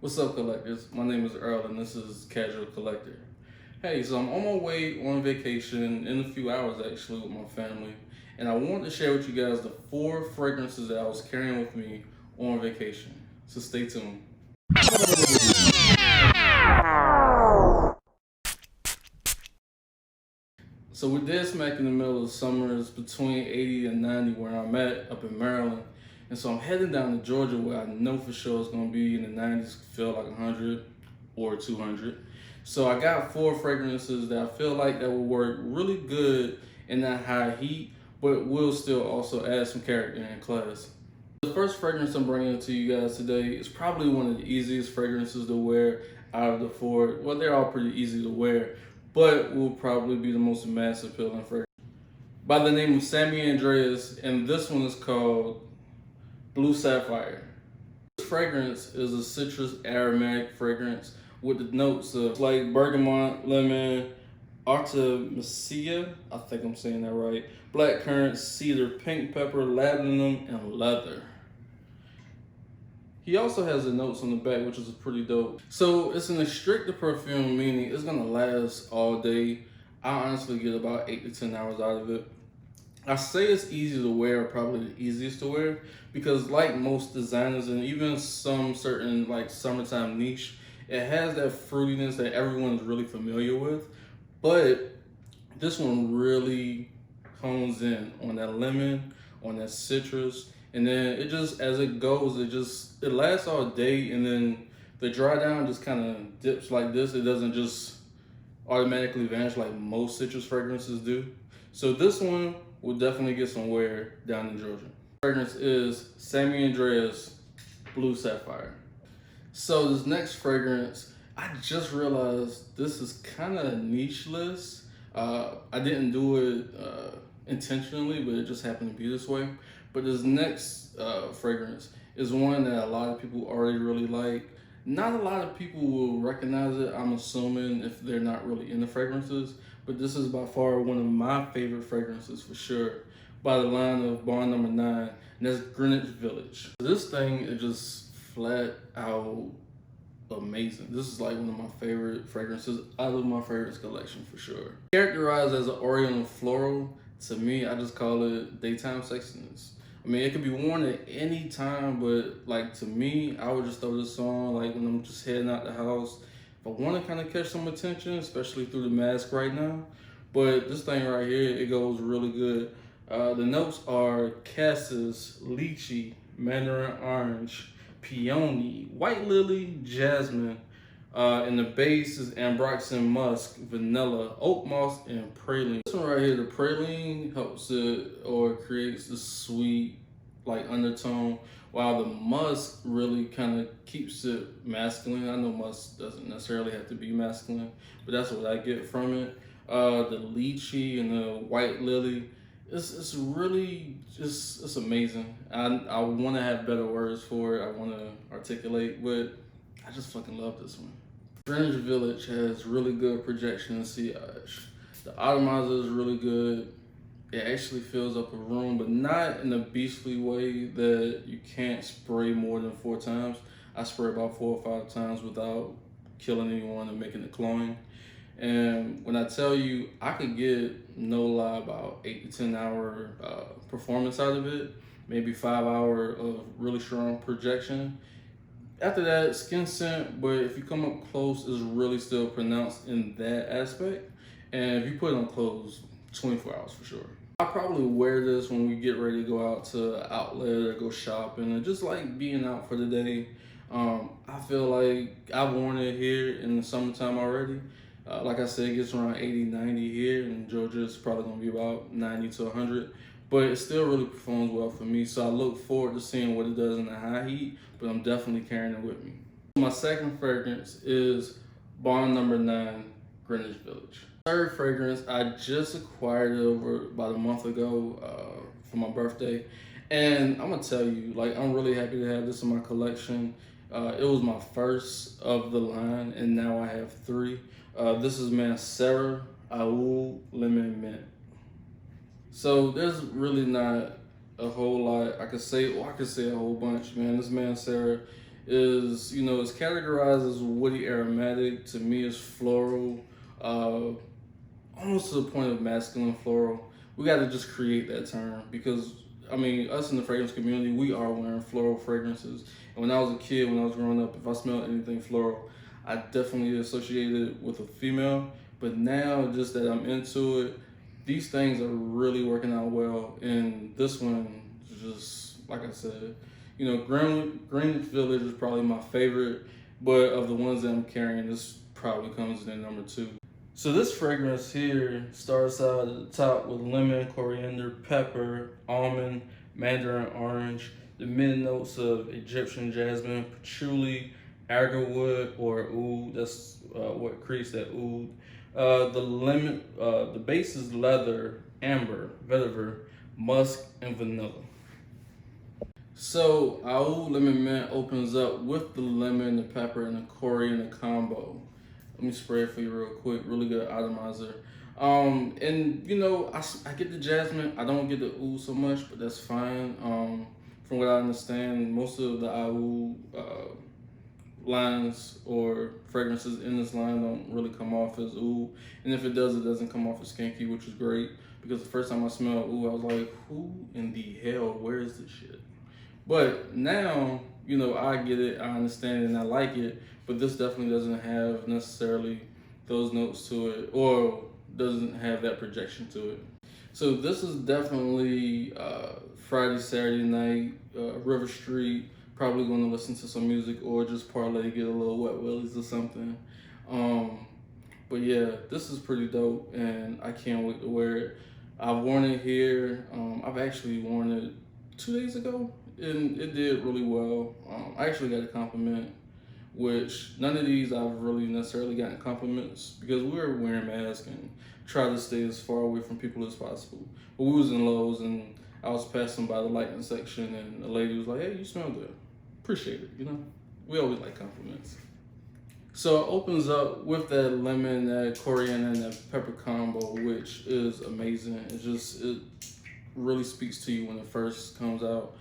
What's up, collectors? My name is Earl, and this is Casual Collector. Hey, so I'm on my way on vacation in a few hours actually with my family, and I wanted to share with you guys the 4 fragrances that I was carrying with me on vacation. So stay tuned. So we're dead smack in the middle of summer. It's between 80 and 90 where I'm at up in Maryland. And so I'm heading down to Georgia where I know for sure it's gonna be in the 90s, feel like 100 or 200. So I got 4 fragrances that I feel like that will work really good in that high heat, but will still also add some character and class. The first fragrance I'm bringing to you guys today is probably one of the easiest fragrances to wear out of the 4. Well, they're all pretty easy to wear, but will probably be the most mass appealing fragrance. By the name of Sammy Andreas, and this one is called Blue Sapphire. This fragrance is a citrus aromatic fragrance with the notes of like bergamot, lemon, artemisia, I think I'm saying that right, blackcurrant, cedar, pink pepper, labdanum, and leather. He also has the notes on the back, which is pretty dope. So it's an extracted perfume, meaning it's gonna last all day. I honestly get about 8 to 10 hours out of it. I say it's easy to wear, probably the easiest to wear, because like most designers and even some certain like summertime niche, it has that fruitiness that everyone's really familiar with. But this one really hones in on that lemon, on that citrus, and then it just as it goes, it lasts all day, and then the dry down just kind of dips like this. It doesn't just automatically vanish like most citrus fragrances do. So this one will definitely get some wear down in Georgia. Fragrance is Sammy Andreas Blue Sapphire. So this next fragrance, I just realized this is kind of nicheless. I didn't do it intentionally, but it just happened to be this way. But this next fragrance is one that a lot of people already really like. Not a lot of people will recognize it, I'm assuming, if they're not really into fragrances. But this is by far one of my favorite fragrances for sure, by the line of Bond Number 9, and that's Greenwich Village. This thing is just flat out amazing. This is like one of my favorite fragrances out of my fragrance collection for sure. Characterized as an oriental floral, to me, I just call it daytime sexiness. I mean, it could be worn at any time, but like to me, I would just throw this on like when I'm just heading out the house. If I want to kind of catch some attention, especially through the mask right now. But this thing right here, it goes really good. The notes are cassis, lychee, mandarin orange, peony, white lily, jasmine, and the base is ambroxan musk, vanilla, oak moss, and praline. This one right here, the praline helps it or creates the sweet like undertone, while the musk really kind of keeps it masculine. I know musk doesn't necessarily have to be masculine, but that's what I get from it. The lychee and the white lily, it's really just, it's amazing. I want to have better words for it. I want to articulate, but I just fucking love this one. Greenwich Village has really good projection and sillage. The atomizer is really good. It actually fills up a room, but not in a beastly way that you can't spray more than 4 times. I spray about 4 or 5 times without killing anyone and making it cloying. And when I tell you, I could get, no lie, about 8 to 10 hour performance out of it, maybe 5 hour of really strong projection. After that, skin scent, but if you come up close, it's really still pronounced in that aspect. And if you put it on clothes, 24 hours for sure. I'll probably wear this when we get ready to go out to an outlet or go shopping and just like being out for the day. I feel like I've worn it here in the summertime already. Like I said, it gets around 80, 90 here. In Georgia, it's probably gonna be about 90 to 100. But it still really performs well for me. So I look forward to seeing what it does in the high heat, but I'm definitely carrying it with me. My second fragrance is Bond Number 9, Greenwich Village. Third fragrance, I just acquired it over about a month ago for my birthday. And I'm gonna tell you, like, I'm really happy to have this in my collection. It was my first of the line, and now I have 3. This is Mansara Oud Lemon Mint. So there's really not a whole lot I could say. Well, I could say a whole bunch, man. This Mansara is, it's categorized as woody aromatic. To me, it's floral, almost to the point of masculine floral. We got to just create that term because, I mean, us in the fragrance community, we are wearing floral fragrances. And when I was a kid, when I was growing up, if I smelled anything floral, I definitely associated it with a female. But now, just that I'm into it, these things are really working out well. And this one, just like I said, Greenwich Village is probably my favorite, but of the ones that I'm carrying, this probably comes in at number 2. So this fragrance here starts out at the top with lemon, coriander, pepper, almond, mandarin orange, the mid notes of Egyptian jasmine, patchouli, agarwood or oud. That's what creates that oud. The base is leather, amber, vetiver, musk, and vanilla. So oud lemon mint opens up with the lemon, the pepper, and the coriander combo. Let me spray it for you real quick. Really good atomizer. I get the jasmine. I don't get the oud so much, but that's fine. From what I understand, most of the oud lines or fragrances in this line don't really come off as oud. And if it doesn't come off as skanky, which is great. Because the first time I smelled oud, I was like, who in the hell, where is this shit? But now, I get it, I understand it, and I like it, but this definitely doesn't have necessarily those notes to it, or doesn't have that projection to it. So this is definitely Friday, Saturday night, River Street, probably going to listen to some music or just parlay, get a little wet willies or something. But yeah, this is pretty dope, and I can't wait to wear it. I've worn it here. I've actually worn it 2 days ago, and it did really well. I actually got a compliment, which none of these I've really necessarily gotten compliments because we were wearing masks and try to stay as far away from people as possible. But we was in Lowe's and I was passing by the lighting section and the lady was like, "Hey, you smell good. Appreciate it." We always like compliments. So it opens up with that lemon, that coriander, and that pepper combo, which is amazing. It really speaks to you when it first comes out.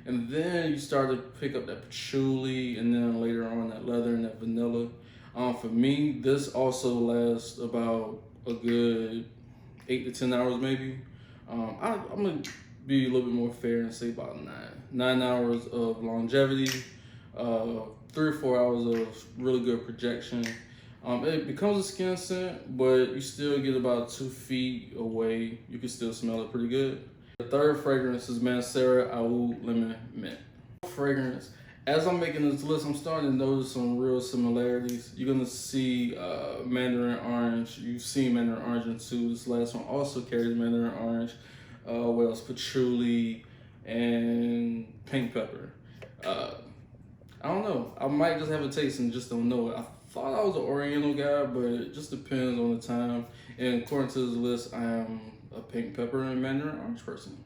And then you start to pick up that patchouli, and then later on that leather and that vanilla. For me, this also lasts about a good 8 to 10 hours maybe. I'm gonna be a little bit more fair and say about 9 hours of longevity, 3 or 4 hours of really good projection. It becomes a skin scent, but you still get about 2 feet away. You can still smell it pretty good. The third fragrance is Mansara Oud Lemon Mint. Fragrance. As I'm making this list, I'm starting to notice some real similarities. You're gonna see mandarin orange. You've seen mandarin orange in 2. This last one also carries mandarin orange. What else? Patchouli and pink pepper. I don't know. I might just have a taste and just don't know it. I thought I was an Oriental guy, but it just depends on the time. And according to this list, I am a pink pepper and mandarin orange person.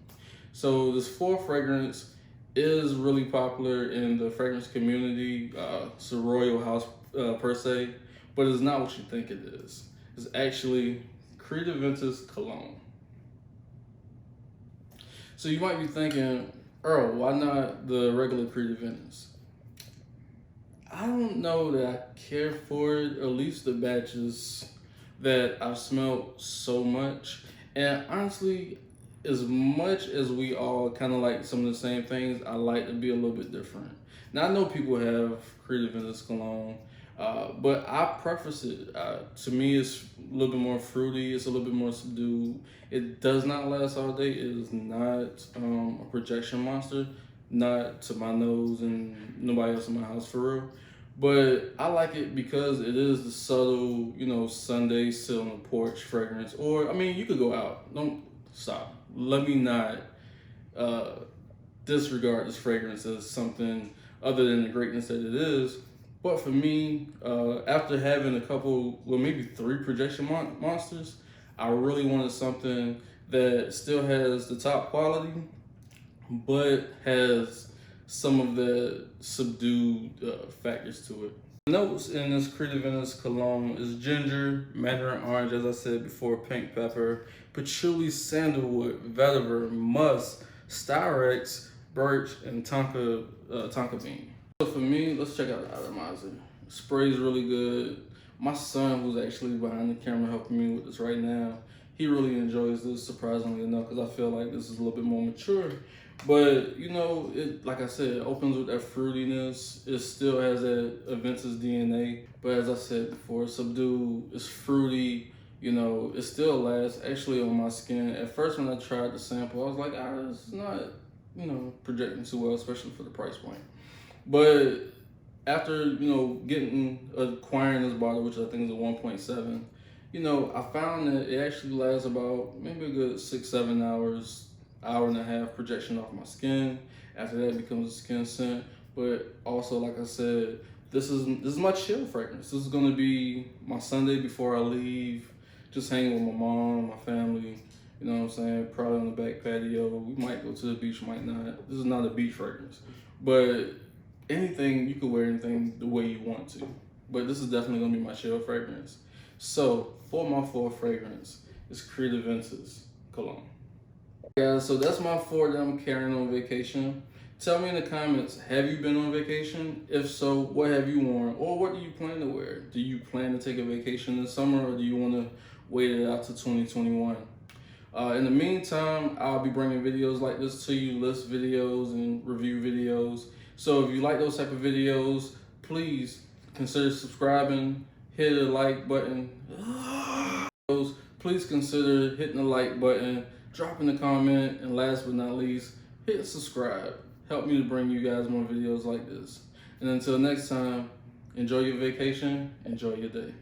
So this fourth fragrance is really popular in the fragrance community. It's a royal house per se, but it's not what you think it is. It's actually Creed Aventus Cologne. So you might be thinking, Earl, why not the regular Creed Aventus? I don't know that I care for it, at least the batches that I've smelled so much. And honestly, as much as we all kind of like some of the same things, I like to be a little bit different. Now, I know people have Creed Aventus Cologne, but I preface it. To me, it's a little bit more fruity. It's a little bit more subdued. It does not last all day. It is not a projection monster, not to my nose and nobody else in my house for real. But I like it because it is the subtle, Sunday sit on the porch fragrance. Or, I mean, you could go out. Don't stop. Let me not disregard this fragrance as something other than the greatness that it is. But for me, after having a couple, well, maybe 3 projection monsters, I really wanted something that still has the top quality, but has some of the subdued factors to it. Notes in this Creed Aventus Cologne is ginger, mandarin orange, as I said before, pink pepper, patchouli, sandalwood, vetiver, musk, styrex, birch, and tonka bean. So for me, let's check out the atomizer. Spray's really good. My son, who's actually behind the camera helping me with this right now, he really enjoys this, surprisingly enough, because I feel like this is a little bit more mature. But you know, it, like I said, it opens with that fruitiness. It still has that Aventus DNA, but as I said before, it's subdued, it's fruity. You know, it still lasts actually on my skin. At first, when I tried the sample, I was like, this is not, you know, projecting too well, especially for the price point. But after, you know, acquiring this bottle, which I think is a 1.7, you know, I found that it actually lasts about maybe a good 6-7 hours, hour and a half projection off my skin. After that, it becomes a skin scent. But also, like I said, this is my chill fragrance. This is gonna be my Sunday before I leave, just hanging with my mom, my family. You know what I'm saying? Probably on the back patio. We might go to the beach, might not. This is not a beach fragrance, but anything, you can wear anything the way you want to. But this is definitely gonna be my chill fragrance. So for my fourth fragrance, it's Creative Ventus Cologne. Guys, so that's my four that I'm carrying on vacation. Tell me in the comments, have you been on vacation? If so, what have you worn? Or what do you plan to wear? Do you plan to take a vacation this summer, or do you want to wait it out to 2021? In the meantime, I'll be bringing videos like this to you, list videos and review videos. So if you like those type of videos, please consider subscribing, hit the like button. Please consider hitting the like button, dropping a comment, and last but not least, hit subscribe. Help me to bring you guys more videos like this. And until next time, enjoy your vacation, enjoy your day.